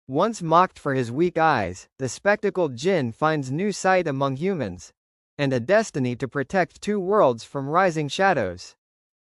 Once mocked for his weak eyes, the spectacled Jinn finds new sight among humans, and a destiny to protect two worlds from rising shadows.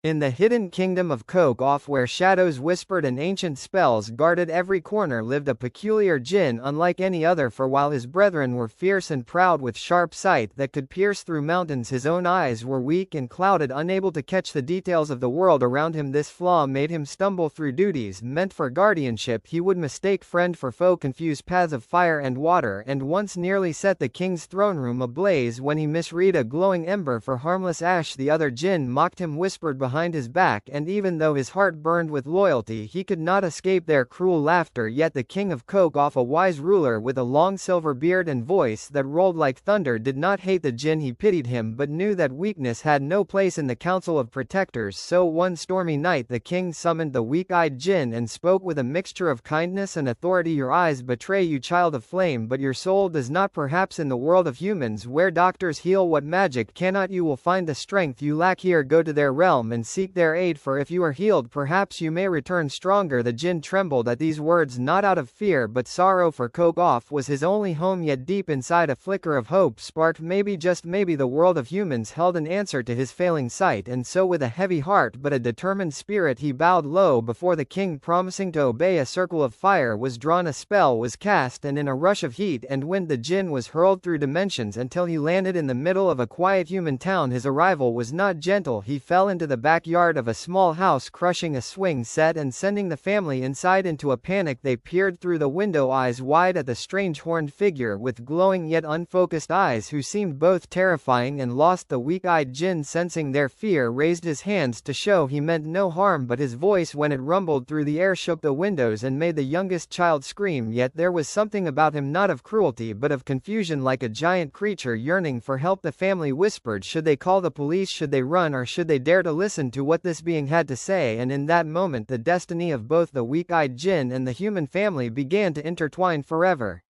In the hidden kingdom of Kok-Off, where shadows whispered and ancient spells guarded every corner, lived a peculiar Jinn unlike any other, for while his brethren were fierce and proud with sharp sight that could pierce through mountains, his own eyes were weak and clouded, unable to catch the details of the world around him. This flaw made him stumble through duties meant for guardianship. He would mistake friend for foe, confuse paths of fire and water, and once nearly set the king's throne room ablaze when he misread a glowing ember for harmless ash. The other Jinn mocked him, whispered behind his back, and even though his heart burned with loyalty, he could not escape their cruel laughter. Yet the king of Kok-Off, a wise ruler with a long silver beard and voice that rolled like thunder, did not hate the Jinn. He pitied him, but knew that weakness had no place in the council of protectors. So one stormy night the king summoned the weak-eyed Jinn and spoke with a mixture of kindness and authority. Your eyes betray you, child of flame, but your soul does not. Perhaps in the world of humans, where doctors heal what magic cannot, you will find the strength you lack here. Go to their realm and seek their aid, for if you are healed, perhaps you may return stronger. The Jinn trembled at these words, not out of fear but sorrow, for Kok-Off was his only home. Yet deep inside a flicker of hope sparked. Maybe, just maybe, the world of humans held an answer to his failing sight. And so with a heavy heart but a determined spirit he bowed low before the king, promising to obey. A circle of fire was drawn, a spell was cast, and in a rush of heat and wind the Jinn was hurled through dimensions until he landed in the middle of a quiet human town. His arrival was not gentle. He fell into the backyard of a small house, crushing a swing set and sending the family inside into a panic. They peered through the window, eyes wide, at the strange horned figure with glowing yet unfocused eyes, who seemed both terrifying and lost. The weak-eyed Jinn, sensing their fear, raised his hands to show he meant no harm, but his voice, when it rumbled through the air, shook the windows and made the youngest child scream. Yet there was something about him, not of cruelty but of confusion, like a giant creature yearning for help. The family whispered, should they call the police, should they run, or should they dare to listen to what this being had to say? And in that moment the destiny of both the weak-eyed Jinn and the human family began to intertwine forever.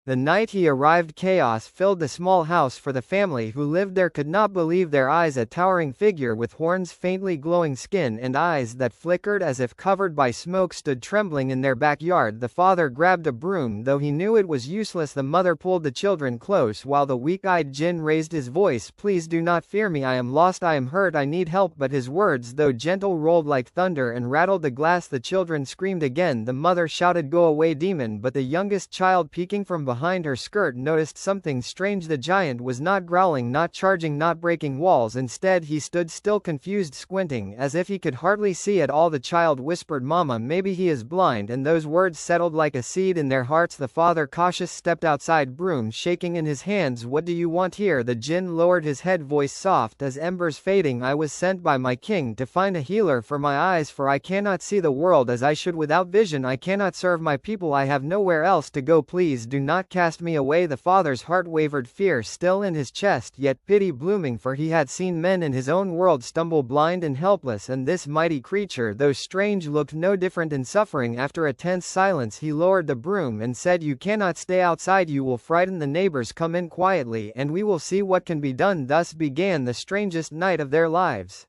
The night he arrived, chaos filled the small house, for the family who lived there could not believe their eyes. A towering figure with horns, faintly glowing skin, and eyes that flickered as if covered by smoke stood trembling in their backyard. The father grabbed a broom, though he knew it was useless. The mother pulled the children close, while the weak-eyed Jinn raised his voice, please do not fear me, I am lost, I am hurt, I need help. But his words, though gentle, rolled like thunder and rattled the glass. The children screamed again. The mother shouted, go away, demon, but the youngest child, peeking from behind her skirt, noticed something strange. The giant was not growling, not charging, not breaking walls. Instead he stood still, confused, squinting as if he could hardly see at all. The child whispered, mama, maybe he is blind, and those words settled like a seed in their hearts. The father, cautious, stepped outside, broom shaking in his hands. What do you want here? The Jinn lowered his head, voice soft as embers fading, I was sent by my king to find a healer for my eyes, for I cannot see the world as I should. Without vision I cannot serve my people. I have nowhere else to go. Please do not cast me away. The father's heart wavered, fear still in his chest, yet pity blooming, for he had seen men in his own world stumble blind and helpless, and this mighty creature, though strange, looked no different in suffering. After a tense silence he lowered the broom and said, you cannot stay outside, you will frighten the neighbors. Come in quietly and we will see what can be done. Thus began the strangest night of their lives.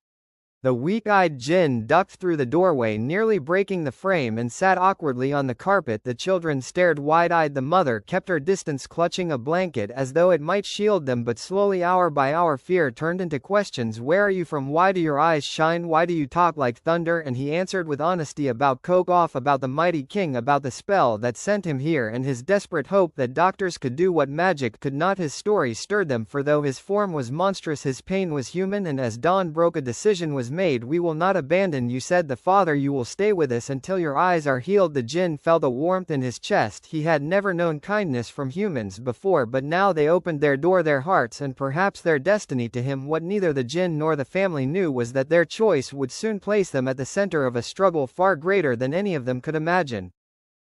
The weak-eyed Jinn ducked through the doorway, nearly breaking the frame, and sat awkwardly on the carpet. The children stared wide-eyed. The mother kept her distance, clutching a blanket as though it might shield them, but slowly, hour by hour, fear turned into questions. Where are you from? Why do your eyes shine? Why do you talk like thunder? And he answered with honesty, about Kok-Off, about the mighty king, about the spell that sent him here, and his desperate hope that doctors could do what magic could not. His story stirred them, for though his form was monstrous, his pain was human. And as dawn broke, a decision was made. We will not abandon you, said the father, you will stay with us until your eyes are healed. The Jinn felt a warmth in his chest. He had never known kindness from humans before, but now they opened their door, their hearts, and perhaps their destiny to him. What neither the Jinn nor the family knew was that their choice would soon place them at the center of a struggle far greater than any of them could imagine.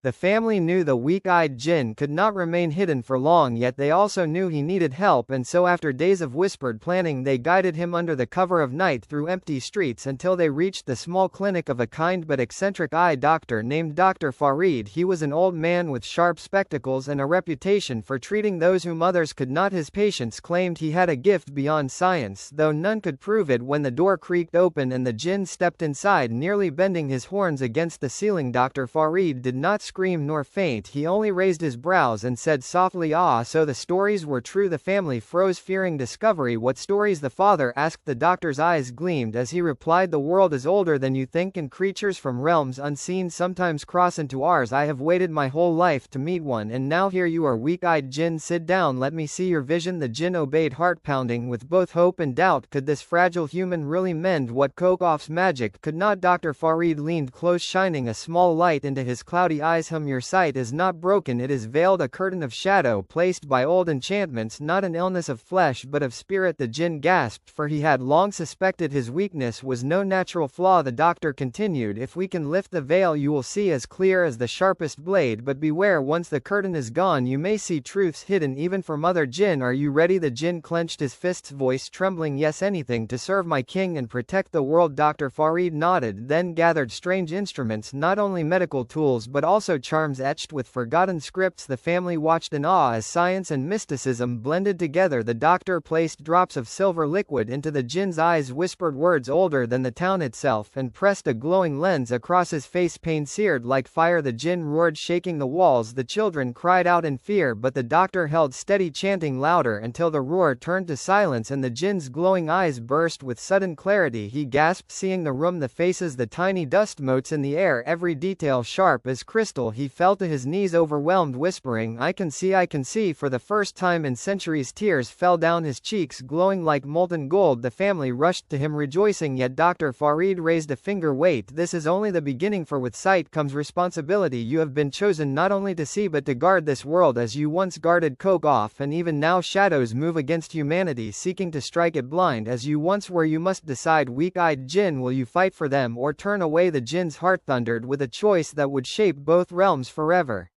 The family knew the weak-eyed Jinn could not remain hidden for long, yet they also knew he needed help, and so after days of whispered planning they guided him under the cover of night through empty streets until they reached the small clinic of a kind but eccentric eye doctor named Dr. Farid. He was an old man with sharp spectacles and a reputation for treating those whom others could not. His patients claimed he had a gift beyond science, though none could prove it. When the door creaked open and the Jinn stepped inside, nearly bending his horns against the ceiling, Dr. Farid did not scream nor faint, he only raised his brows and said softly, "Ah, so the stories were true." The family froze, fearing discovery. "What stories?" the father asked. The doctor's eyes gleamed as he replied, "The world is older than you think, and creatures from realms unseen sometimes cross into ours. I have waited my whole life to meet one, and now here you are." Weak-eyed Jinn, sit down, let me see your vision. The Jinn obeyed, heart pounding with both hope and doubt. Could this fragile human really mend what Kok-Off's magic could not? Dr. Farid leaned close, shining a small light into his cloudy eyes. Your sight is not broken, it is veiled, a curtain of shadow placed by old enchantments, not an illness of flesh but of spirit." The Jinn gasped, for he had long suspected his weakness was no natural flaw. The doctor continued, "If we can lift the veil you will see as clear as the sharpest blade, but beware, once the curtain is gone you may see truths hidden even from other Jinn. Are you ready?" The Jinn clenched his fists, voice trembling. "Yes, anything to serve my king and protect the world." Dr. Farid nodded, then gathered strange instruments, not only medical tools but also charms etched with forgotten scripts. The family watched in awe as science and mysticism blended together. The doctor placed drops of silver liquid into the Jinn's eyes, whispered words older than the town itself, and pressed a glowing lens across his face. Pain seared like fire, the Jinn roared, shaking the walls. The children cried out in fear, but the doctor held steady, chanting louder until the roar turned to silence and the Jinn's glowing eyes burst with sudden clarity. He gasped, seeing the room, the faces, the tiny dust motes in the air, every detail sharp as crystal. He fell to his knees, overwhelmed, whispering, I can see, I can see." For the first time in centuries, tears fell down his cheeks, glowing like molten gold. The family rushed to him rejoicing, yet Dr. Farid raised a finger. "Wait, this is only the beginning, for with sight comes responsibility. You have been chosen not only to see but to guard this world as you once guarded Kok-Off, and even now shadows move against humanity, seeking to strike it blind as you once were. You must decide, weak-eyed Jinn, will you fight for them or turn away?" The Jinn's heart thundered with a choice that would shape both realms forever.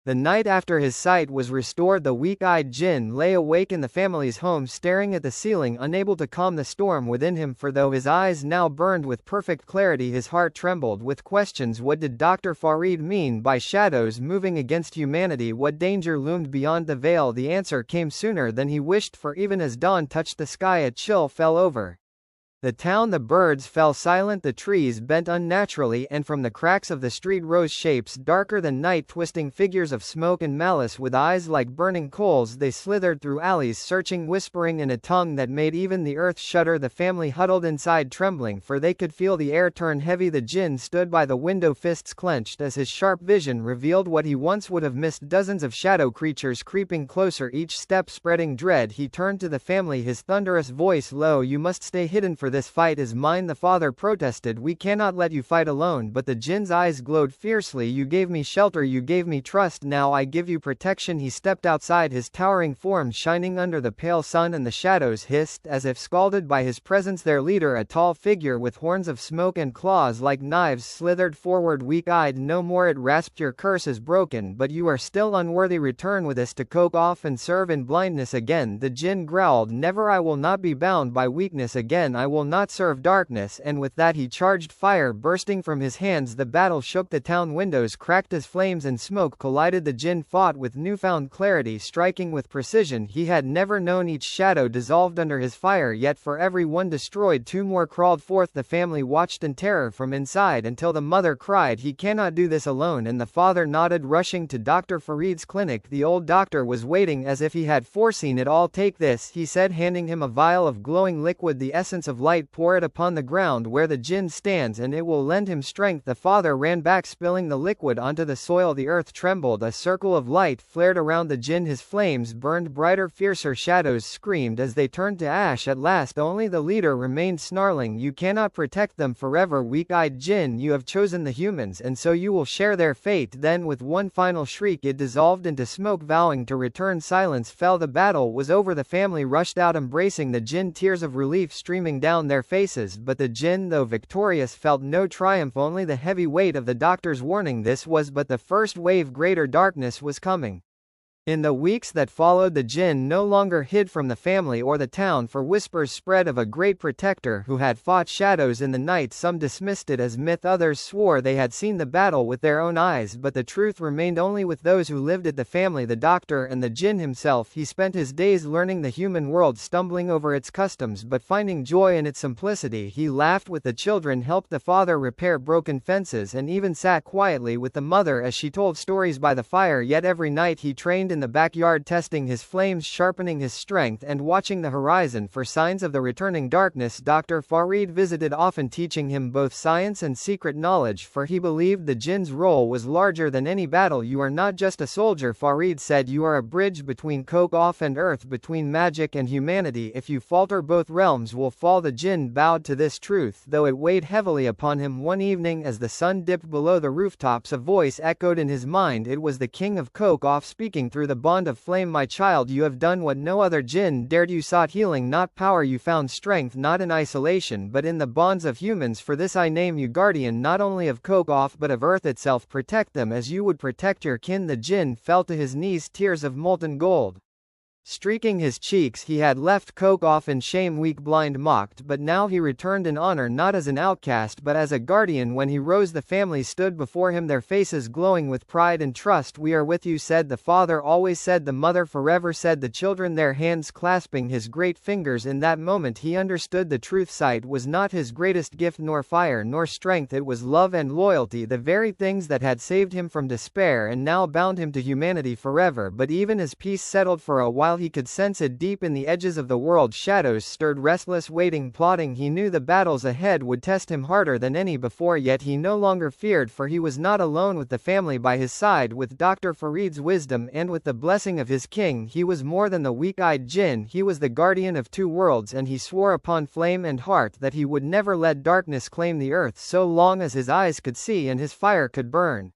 The night after his sight was restored, the weak-eyed Jinn lay awake in the family's home, staring at the ceiling, unable to calm the storm within him, for though his eyes now burned with perfect clarity, his heart trembled with questions. What did Dr. Farid mean by shadows moving against humanity? What danger loomed beyond the veil? The answer came sooner than he wished, for even as dawn touched the sky, a chill fell over the town. The birds fell silent, the trees bent unnaturally, and from the cracks of the street rose shapes darker than night, twisting figures of smoke and malice with eyes like burning coals. They slithered through alleys, searching, whispering in a tongue that made even the earth shudder. The family huddled inside, trembling, for they could feel the air turn heavy. The Jinn stood by the window, fists clenched, as his sharp vision revealed what he once would have missed: dozens of shadow creatures creeping closer, each step spreading dread. He turned to the family, his thunderous voice low, "You must stay hidden, for this fight is mine." The father protested, "We cannot let you fight alone." But the Jinn's eyes glowed fiercely. "You gave me shelter, you gave me trust, now I give you protection." He stepped outside, his towering form shining under the pale sun, and the shadows hissed as if scalded by his presence. Their leader, a tall figure with horns of smoke and claws like knives, slithered forward. "Weak-eyed, no more," it rasped. "Your curse is broken, but you are still unworthy. Return with us to Kok-Off and serve in blindness again." The Jinn growled, "Never, I will not be bound by weakness again. I will not serve darkness." And with that he charged, fire bursting from his hands. The battle shook, the town windows cracked as flames and smoke collided. The Jinn fought with newfound clarity, striking with precision he had never known. Each shadow dissolved under his fire, yet for every one destroyed, two more crawled forth. The family watched in terror from inside until the mother cried, "He cannot do this alone," and the father nodded, rushing to Dr. Farid's clinic. The old doctor was waiting as if he had foreseen it all. "Take this," he said, handing him a vial of glowing liquid, "the essence of light. Pour it upon the ground where the Jinn stands and it will lend him strength." The father ran back, spilling the liquid onto the soil. The earth trembled, a circle of light flared around the Jinn, his flames burned brighter, fiercer. Shadows screamed as they turned to ash. At last only the leader remained, snarling, "You cannot protect them forever, weak-eyed Jinn. You have chosen the humans, and so you will share their fate." Then with one final shriek it dissolved into smoke, vowing to return. Silence fell. The battle was over. The family rushed out, embracing the Jinn, tears of relief streaming down their faces. But the Jinn, though victorious, felt no triumph, only the heavy weight of the doctor's warning. This was but the first wave, greater darkness was coming. In the weeks that followed, the Jinn no longer hid from the family or the town, for whispers spread of a great protector who had fought shadows in the night. Some dismissed it as myth, others swore they had seen the battle with their own eyes, but the truth remained only with those who lived it: the family, the doctor, and the Jinn himself. He spent his days learning the human world, stumbling over its customs but finding joy in its simplicity. He laughed with the children, helped the father repair broken fences, and even sat quietly with the mother as she told stories by the fire. Yet every night he trained in the backyard, testing his flames, sharpening his strength, and watching the horizon for signs of the returning darkness. Dr. Farid visited often, teaching him both science and secret knowledge, for he believed the Jinn's role was larger than any battle. "You are not just a soldier," Farid said, "you are a bridge between Kok-Off and Earth, between magic and humanity. If you falter, both realms will fall." The Jinn bowed to this truth, though it weighed heavily upon him. One evening, as the sun dipped below the rooftops, a voice echoed in his mind. It was the king of Kok-Off speaking through the bond of flame. "My child, you have done what no other Jinn dared. You sought healing, not power. You found strength not in isolation but in the bonds of humans. For this I name you guardian, not only of Kok-Off but of Earth itself. Protect them as you would protect your kin." The Jinn fell to his knees, tears of molten gold streaking his cheeks. He had left Kok-Off in shame, weak, blind, mocked, but now he returned in honor, not as an outcast but as a guardian. When he rose, the family stood before him, their faces glowing with pride and trust. "We are with you," said the father. "Always," said the mother. "Forever," said the children, their hands clasping his great fingers. In that moment he understood the truth. Sight was not his greatest gift, nor fire, nor strength. It was love and loyalty, the very things that had saved him from despair and now bound him to humanity forever. But even as peace settled for a while, he could sense it deep in the edges of the world. Shadows stirred, restless, waiting, plotting. He knew the battles ahead would test him harder than any before, yet he no longer feared, for he was not alone. With the family by his side, with Dr. Farid's wisdom, and with the blessing of his king, he was more than the weak-eyed Jinn. He was the guardian of two worlds, and he swore upon flame and heart that he would never let darkness claim the earth so long as his eyes could see and his fire could burn.